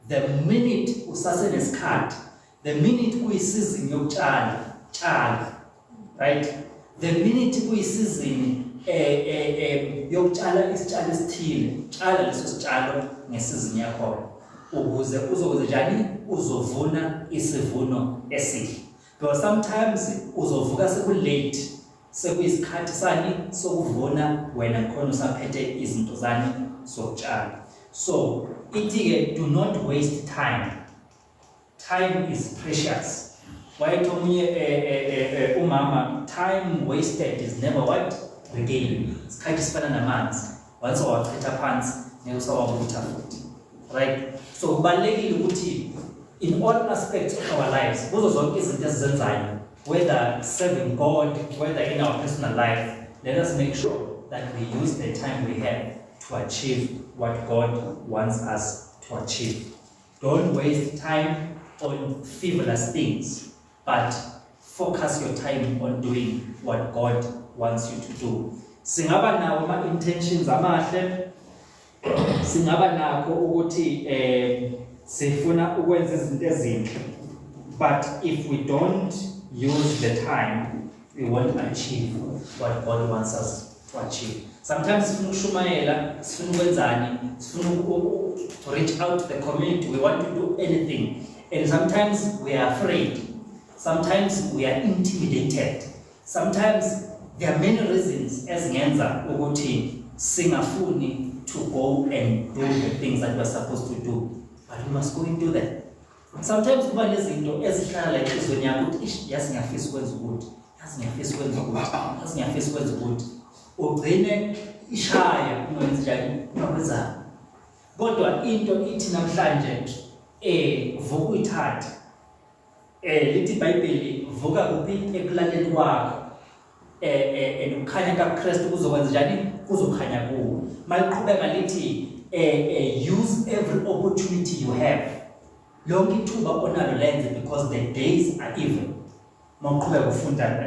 The minute usase nesikhathi, the minute kuyisizini yokutshala, tshala. Right? The minute kuyisizini yokutshala isitshalo esithile, tshala leso sitshalo ngesizini yakhona. Ukuze uzokwenza njani? Uzovuna isivuno esihle. Because sometimes uzovuka sekulate, sekuyisikhathi sani sokuvuna wena khona usaphethe izinto zani sokutshala. So ithi-ke, do not waste time. Time is precious. Wayethi omunye umama, time wasted is never what? Regained. Isikhathi sifana namanzi. Once wachitha phansi ngiyosawabutha futhi. Right? So kubalekile ukuthi in all aspects of our lives, kuzo zonke izinto esizenzayo, whether serving God, whether in our personal life, let us make sure that we use the time we have to achieve what God wants us to achieve. Don't waste time on frivolous things, but focus your time on doing what God wants you to do. Singaba nawo ama-intentions amahle, singaba nakho ukuthi sifuna ukwenza izinto ezinhle, but if we don't use the time, we won't achieve what God wants us to achieve. Sometimes sifuna ukushumayela, sifuna ukwenzani, sifuna to reach out to the community, we want to do anything, and sometimes we are afraid, sometimes we are intimidated, sometimes there are many reasons ezingenza ukuthi singafuni to go and do the things that we are supposed to do, but we must go and do them. Sometimes kuba nezinto ezihlala enhlizweni yakho ukuthi yazi ngiyafisa ukwenza ukuthi, yazi ngiyafisa ukwenza ukuthi, yazi ngiyafisa ukwenza ukuthi, ugcine ishaya ungenza njani unakwenza. Kodwa into ithi namhlanje vuka uyithathe, lithi iBhayibheli vuka kuphi ekulaleni kwakho, ukukhanya kaKristu kuzokwenza njani, kuzokhanya kuwe. Maliqhubeka lithi use every opportunity you have, lonke ithuba onalo lenze, because the days are evil. Mawuqhubeka ufunda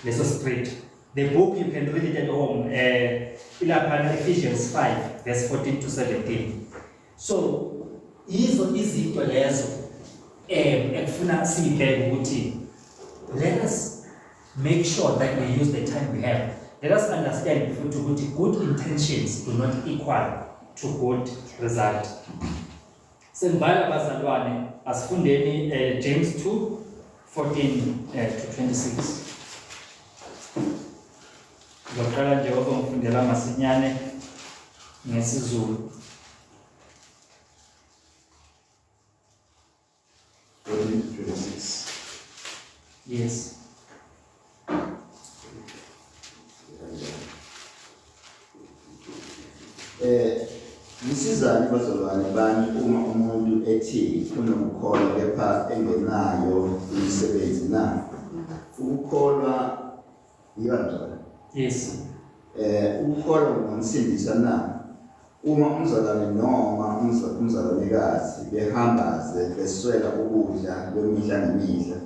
leso script, the book you can read it at home, ilapha Ephesians 5 verse 14 to 17. So yizo izinto lezo ekufuna sibheke ukuthi let us make sure that we use the time we have. Let us understand ukuthi good intentions do not equal to good result. Sengibala abazalwane, asifundeni James 2:14 to 26. Ngiyaqala nje uzongifundela masinyane ngesiZulu. 14 to 26. Yes. Nisizani bazalwane bami uma umuntu ethi unokukholwa kepha engenayo imisebenzi na? Ukukholwa iyonjani? Yes. Ukukholwa kungamsindisa na? Uma umzalwane noma umzalwanekazi behambaze beswela ukudla kwemihla nemihla,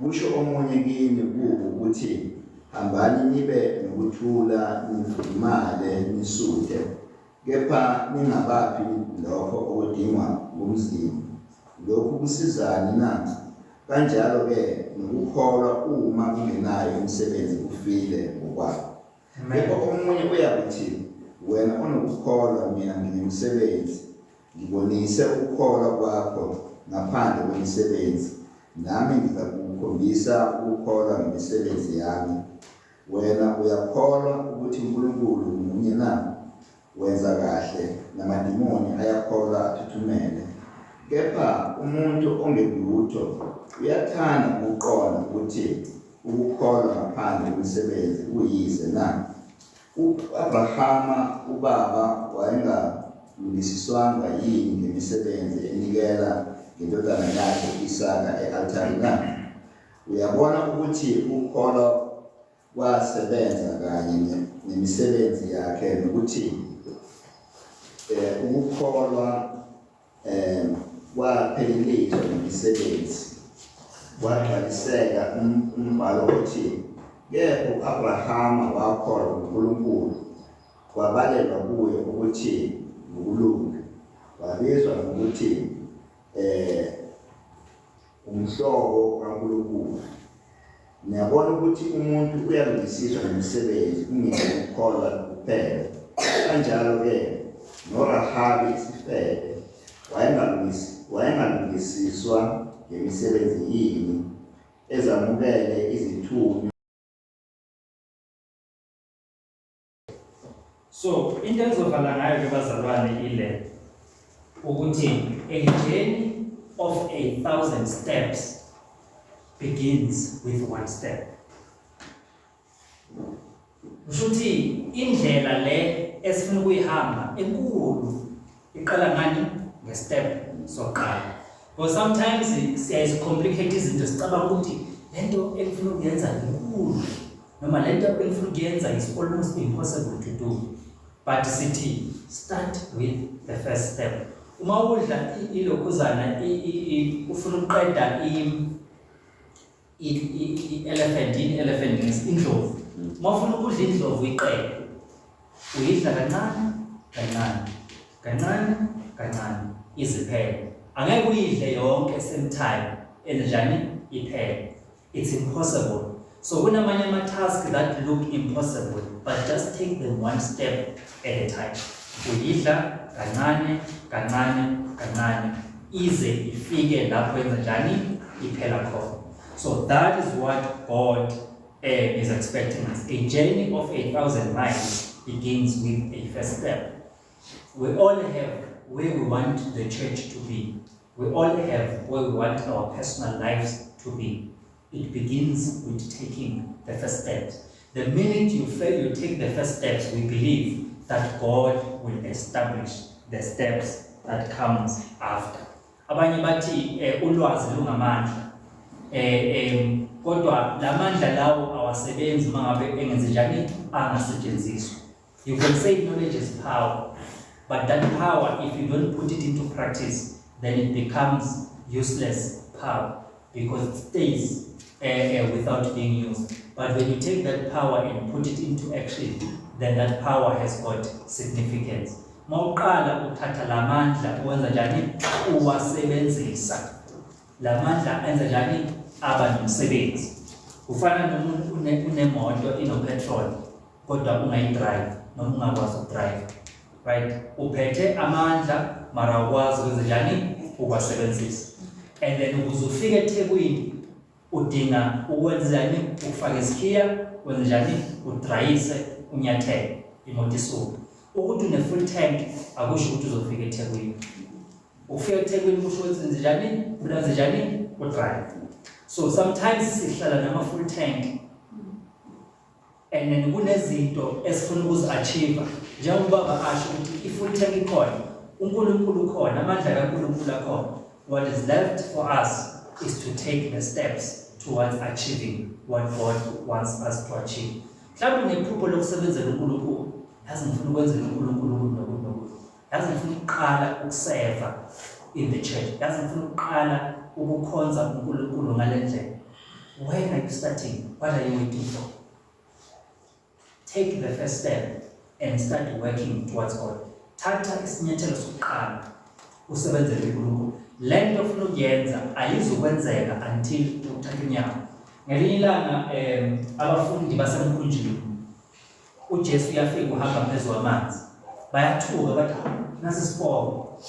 kusho omunye kini kubo ukuthi hambani nibe nokuthula nifudumale nisuthe, kepha ningabaphi lokho okudingwa ngumzimba. Lokhu kusizani na? Kanjalo-ke nokukholwa uma kungenayo imisebenzi kufile ngokwakho. Kepha omunye uyakuthi wena onokukholwa mina nginemsebenzi, ngibonise ukukholwa kwakho ngaphandle kwemisebenzi, nami ngizakukhombisa ukukholwa ngemisebenzi yami. Wena uyakholwa ukuthi uNkulunkulu munye na? Wenza kahle, namadimoni ayakholwa athuthumele. Kepha umuntu ongelutho uyathanda ukuqonda ukuthi ukukholwa ngaphandle kwemisebenzi kuyize na? U-Abrahama ubaba wayengalungisiswanga yini ngemisebenzi enikela ngendodana yakhe Isaka e-altare na? Uyabona ukuthi ukukholwa kwasebenza kanye nemisebenzi yakhe, nokuthi ukukholwa kwapheleliswa nemisebenzi. Kwagcwaliseka umbhalo othi kepha u-Abrahama wakholwa uNkulunkulu, kwabalelwa kuye ukuthi ukulunga, wabizwa ngokuthi umhlobo kaNkulunkulu. Niyabona ukuthi umuntu uyalungisiswa ngemisebenzi kungekukholwa kuphela. Kanjalo-ke noRahabi isifebe wayengalungisiswa ngemisebenzi yini ezamukele izithunywa. So into engizovala ngayo ke bazalwane ile ukuthi a journey of 1,000 steps begins with one step. ushuthi indlela le esifuna ukuyihamba enkulu iqala ngani ngestep soqala. Because sometimes siyazicomplicate izinto sicabanga ukuthi lento engifuna ukuyenza inkulu noma lento engifuna ukuyenza is almost impossible to do. But sithi start with the first step. Uma udla ilokhuzana ufuna ukuqeda elephant indlovu. Uma ufuna ukudla indlovu iqede uyidla kancane iziphele. Angeke uyidle yonke same time enjani iphele. It's impossible. So kunamanye ama-tasks that look impossible, but just take them one step at a time. Uyidla kancane ize ifike lapho enjani iphela khona. So that is what God is expecting us. A journey of 8,000 miles begins with a first step. We all have where we want the church to be. We all have where we want our personal lives to be. It begins with taking the first steps. The minute you fail, you take the first steps, we believe that God will establish the steps that comes after. Abanye bathi ulwazi lungamandla. Kodwa lamandla lawo awasebenzi mangabe engenze njani angasetshenziswa. You can say knowledge is power, but that power, if you don't put it into practice, then it becomes useless power because it stays without being used. But when you take that power and put it into action, then that power has got significance. Mawuqala uthatha lamandla uwenza njani uwasebenzisa. Lamandla enza njani aba nomsebenzi. Ufana nomuntu unemoto inopetrol kodwa ungayidrive noma ungakwazi ukudrive. Right? Uphethe amandla mara ukwazi ukwenza njani ukwasebenzisa. And then ukuze ufike eThekwini udinga ukwenzani ukufaka isikhiya wenza njani udrayise unyathele imoto isuka. Ukuthi une full tank akusho ukuthi uzofika eThekwini. Ufika eThekwini kusho ukuthi wenza njani ulenza njani udrive. So sometimes sihlala nama full tank and then kunezinto esifuna ukuzi-achieve njengoba asho ukuthi i-full tank ikhona, uNkulunkulu ukhona, amandla kaNkulunkulu akhona. What is left for us is to take the steps towards achieving what God wants us to achieve. Mhlawumbe unephupho lokusebenzela uNkulunkulu, yazi ngifuna ukwenzela uNkulunkulu nokunokuthi. Yazi ngifuna ukuqala ukuseva in the church. Yazi ngifuna ukuqala ukukhonza uNkulunkulu ngale ndlela. When are you starting? What are you waiting for? Take the first step and start working towards God. Thatha isinyathelo sokuqala usebenzele uNkulunkulu. Lento ofuna ukuyenza ayizokwenzeka until uthatha inyawo. Ngelinye ilanga abafundi basemkhunjini uJesu uyafika uhamba phezulu kwamanzi. Bayathuka bathi nasi sipoko.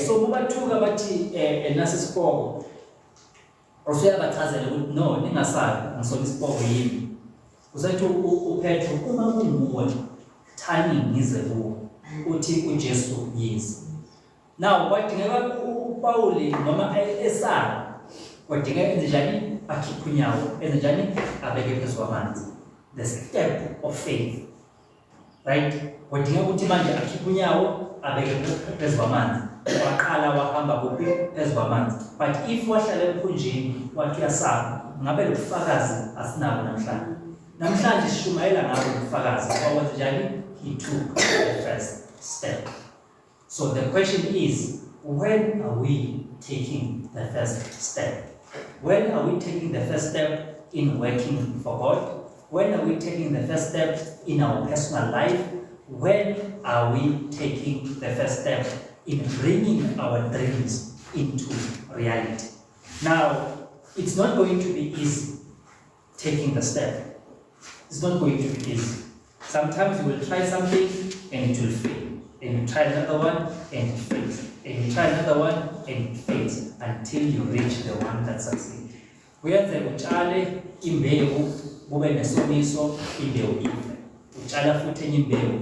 So kubathuka bathi nasi sipoko. Usuyabachazela ukuthi no ningasabi ngisona isipoko yini. Usathi uPetro uma kunguwe thani ngize kuwe. Uthi uJesu yes. Now kwadingeka uPauli noma esala kwadingeka enze njani akhiphe unyawo enze njani abeke phezulu kwamanzi. The step of faith, right? Kwadingeka ukuthi manje akhiphe unyawo abeke phezulu kwamanzi. Waqala wahamba kuphi phezulu kwamanzi. But if wahlala emkhunjini wathi uyasaba ngabe lokufakazi asinabo namhlanje. Namhlanje sishumayela ngabo ubufakazi wakwenza njani he took the first step. So the question is, when are we taking the first step? When are we taking the first step in working for God? When are we taking the first step in our personal life? When are we taking the first step in bringing our dreams into reality? Now, it's not going to be easy taking the step. It's not going to be easy. Sometimes you will try something and it will fail. And you try another one and it fails. And you try another one and it fails until you reach the one that succeeds. Uyenze utshale imbewu kube nesomiso imbewu ife. Utshala futhi enye imbewu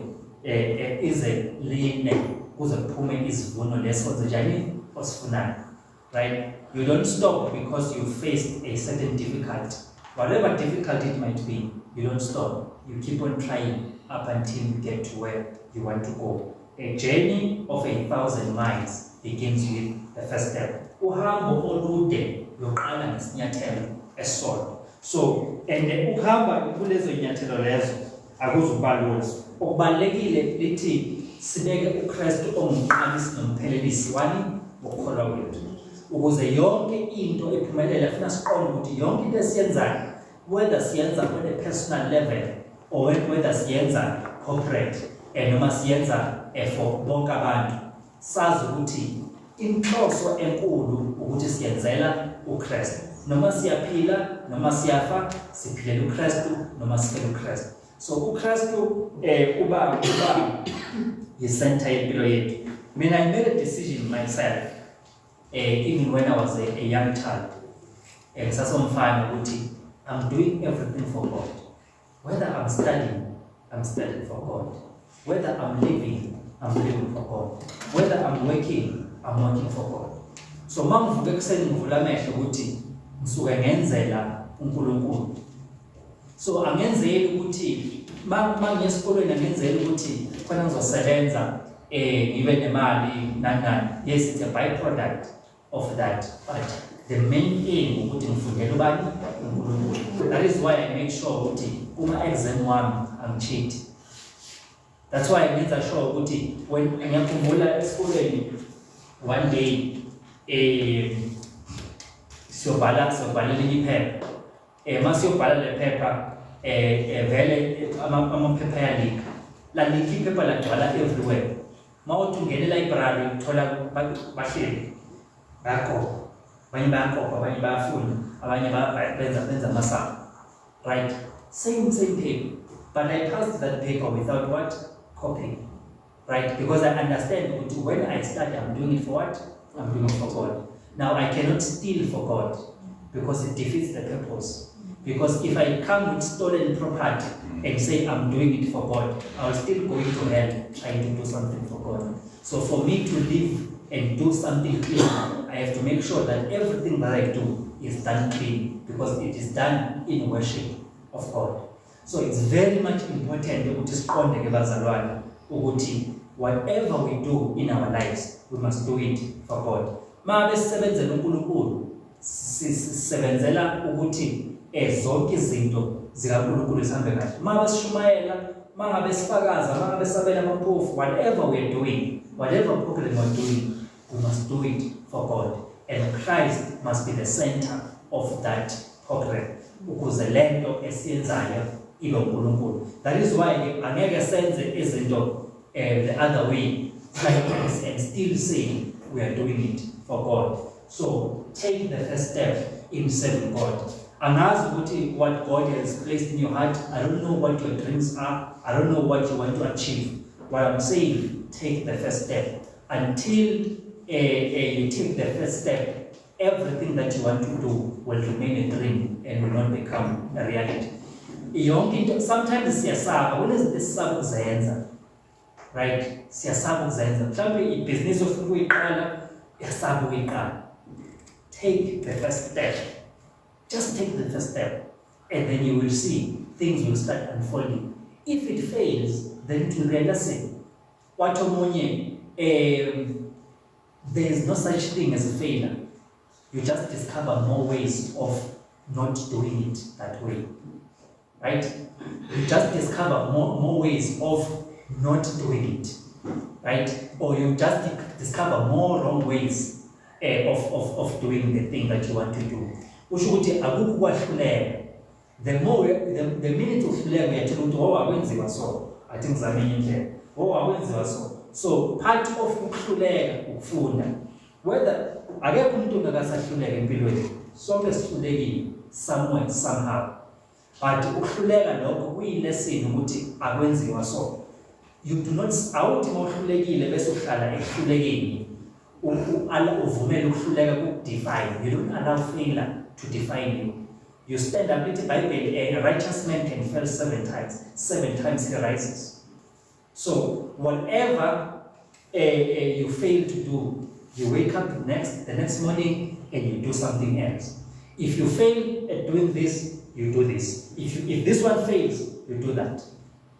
ize line kuze kuphume isivuno leso njani osifunayo. Right? You don't stop because you faced a certain difficulty. Whatever difficulty it might be, you don't stop. you keep on trying up until you get to where you want to go. A journey of 1,000 miles begins with the first step. Uhambo olude luqala ngesinyathelo esisodwa. So, and ukuhamba kulezo nyathelo lezo akuzuba lula. Okubalekile lithi sibeke uKristu ongumqalisi nomphelelisi wani wokukholwa kwethu. Ukuze yonke into ephumelela funa siqonde ukuthi yonke into esiyenzayo, whether siyenza on a personal level or whether siyenza corporate noma siyenza for bonke abantu, sazi ukuthi inhloso enkulu ukuthi siyenzela uKristu. Noma siyaphila noma siyafa siphilela uKristu noma sifela uKristu. So uKristu uba yi-center yempilo yethu. I mean, I made a decision myself even when I was a young child. Sasomfana ukuthi I'm doing everything for God. Whether I'm studying for God. Whether I'm living for God. Whether I'm working for God. So mangivuke ekuseni ngivula amehlo ukuthi ngisuke ngenzela uNkulunkulu. So angenzeli ukuthi mangiye esikolweni angenzeli ukuthi khona ngizosebenza ngibe nemali nani. Yes, it's a byproduct of that, but the main aim ukuthi ngifundele ubani uNkulunkulu. That is why I make sure ukuthi uma exam wami cheat. That's why I made sure ukuthi when ngiyakhumbula esikolweni one day siyobhala iphepha. Masiyobhala le phepha vele amaphepha yalika. La liki iphepha lagcwala everywhere. Mawuthi ungene e-library uthola bahleli. Bakho. Abanye bayakopha, abanye bayafunda, abanye benza amasamu. Right? Same paper. But I passed that paper without what? Copying. Right? Because I understand that when I study, I'm doing it for what? I'm doing it for God. Now I cannot steal for God because it defeats the purpose. Because if I come with stolen property and say I'm doing it for God, I'll still go into hell trying to do something for God. So for me to live and do something clean, I have to make sure that everything that I do is done clean because it is done in worship of God. So it's very much important ukuthi whatever we do in our lives, we must do it for God. Mabe sisebenzela uNkulunkulu, sisebenzela ukuthi zonke izinto zikaNkulunkulu zihambe kahle. Mabe sishumayela, mangabe sifakaza, mangabe sabela amaphofu, whatever we are doing, whatever program we are doing, we must do it for God. And Christ must be the center of that program. Ukuze lento esiyenzayo ibe uNkulunkulu. That is why angeke senze izinto the other way and still say we are doing it for God. So take the first step in serving God. And ask what God has placed in your heart. I don't know what your dreams are. I don't know what you want to achieve. What I'm saying, take the first step. Until you take the first step, everything that you want to do will remain a dream and will not become a reality. Sometimes siyasaba, when is this saba ukuzenza? Right? Siyasaba ukuzenza. Mhlawumbe ibhizinisi ofuna ukuyiqala, yasaba ukuyiqala. Take the first step. Just take the first step, and then you will see things will start unfolding. If it fails, then it will be a lesson. There is no such thing as a failure. You just discover more ways of not doing it that way. Right? You just discover more ways of not doing it. Right? Or you just discover more wrong ways of doing the thing that you want to do. The minute uhluleka uyathela ukuthi wakwenziwa so, I think zamenye indlela. Wakwenziwa so. So part of ukuhluleka ukufunda, whether akekho umuntu ongakasahluleka empilweni, sonke sihlulekile somewhere somehow. But ukuhluleka lokho kuyilesson ukuthi akwenziwa so. You do not awuthi mawuhlulekile bese uhlala ekuhlulekeni. Uvumela ukuhluleka kukudefine. You don't allow failure to define you. You stand up in the Bible, a righteous man can fail 7 times. 7 times he rises. So whatever you fail to do, you wake up the next morning and you do something else. If you fail at doing this, you do this. If this one fails, you do that.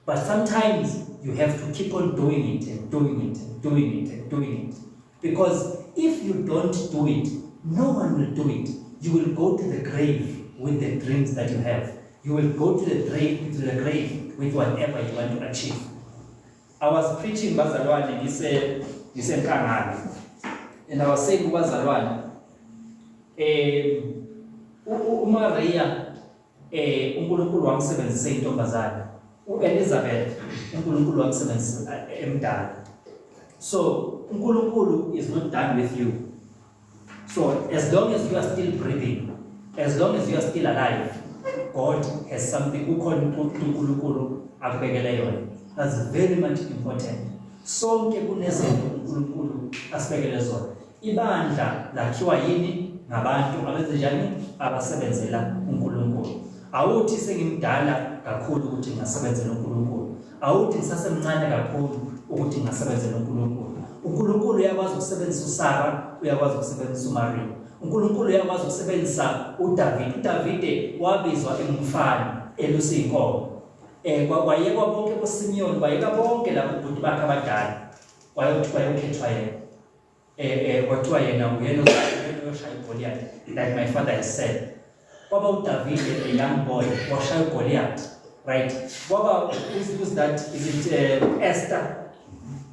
But sometimes you have to keep on doing it and doing it and doing it and doing it. Because if you don't do it, no one will do it. You will go to the grave with the dreams that you have. You will go to the grave with whatever you want to achieve. I was preaching Bazalwane, he said Kangani. And I was saying Bazalwane, uMaria, uNkulunkulu wamsebenzisa intombazana. uElizabeth, uNkulunkulu wamsebenzisa emdala. So uNkulunkulu is not done with you. So as long as you are still breathing, as long as you are still alive, God has something uNkulunkulu akubekele yona. That's very much important. Sonke kunezinto uNkulunkulu asibekele zona. Ibandla lakhiwa yini ngabantu abenzenjani abasebenzela uNkulunkulu. Awuthi sengimdala kakhulu ukuthi ngasebenzela uNkulunkulu. Awuthi ngisasemncane kakhulu ukuthi ngasebenzela uNkulunkulu. uNkulunkulu uyakwazi ukusebenzisa uSara, uyakwazi ukusebenzisa uMaria. uNkulunkulu uyakwazi ukusebenzisa uDavid. uDavid wabizwa engumfana elusa inkomo. Kwayekwa bonke kuSimiyoni, kwayeka bonke labo ubhuti bakhe abadala. Wayokhethwa yena. Kwathiwa yena uyena oshaya uGoliath, like my father has said. Kwaba uDavid, a young boy, washaya uGoliath, right? Kwaba who's that? Is it Esther?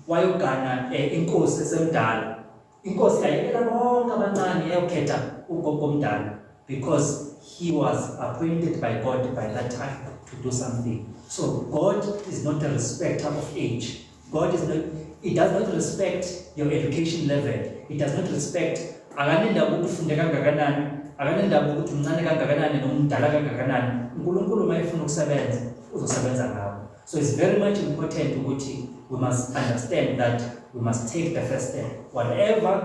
Wayogana inkosi esemdala. Inkosi ayekela bonke abancane eyokhetha ugogo omdala because he was appointed by God by that time to do something. So God is not a respecter of age. God is not. He does not respect your education level. He does not respect akanendaba ukufunde kangakanani, akanendaba ukuthi umncane kangakanani noma umdala kangakanani. uNkulunkulu mayefuna ukusebenza uzosebenza ngawo. So it's very much important ukuthi we must understand that we must take the first step. Whatever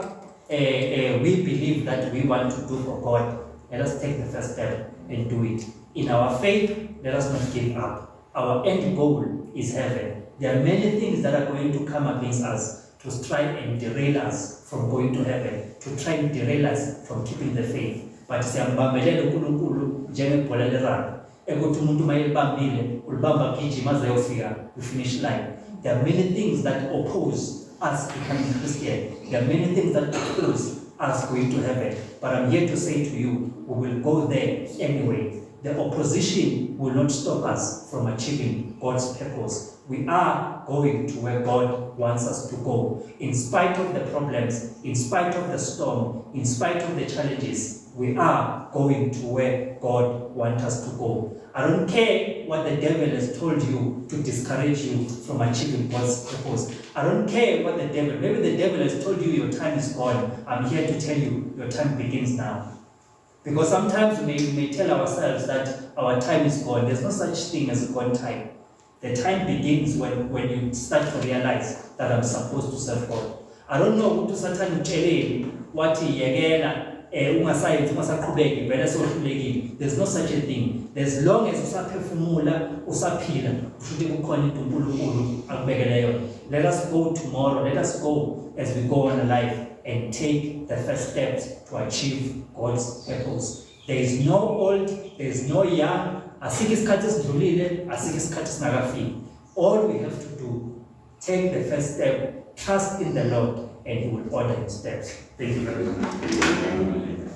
we believe that we want to do for God, let us take the first step and do it. In our faith, let us not give up. Our end goal is heaven. There are many things that are going to come against us to try and derail us from going to heaven, to try and derail us from keeping the faith. But siyambambelela uNkulunkulu njengebhola lerugby. Ekuthi umuntu mayelibambile, ulibamba gijima aze ayofika the finish line. There are many things that oppose us becoming Christian. There are many things that oppose us going to heaven. But I'm here to say to you, we will go there anyway. The opposition will not stop us from achieving God's purpose. We are going to where God wants us to go. In spite of the problems, in spite of the storm, in spite of the challenges, we are going to where God wants us to go. I don't care what the devil has told you to discourage you from achieving God's purpose. I don't care what the devil, maybe the devil has told you your time is gone. I'm here to tell you your time begins now. Because sometimes we may tell ourselves that our time is gone. There's no such thing as a gone time. The time begins when you start to realize that I'm supposed to serve God. I don't know what to Satan uteleni wathi yekela ungasayenzi ungasaqhubeki vele sohlulekile. There's no such a thing. As long as usaphefumula usaphila ushuthi kukhona into uNkulunkulu akubekele yona. Let us go tomorrow. Let us go as we go on alive and take the first steps to achieve God's purpose. There is no old, there is no young. Asikho isikhathi esidlulile, asikho isikhathi singakafiki. All we have to do, take the first step, trust in the Lord, and He will order your steps. Thank you very much.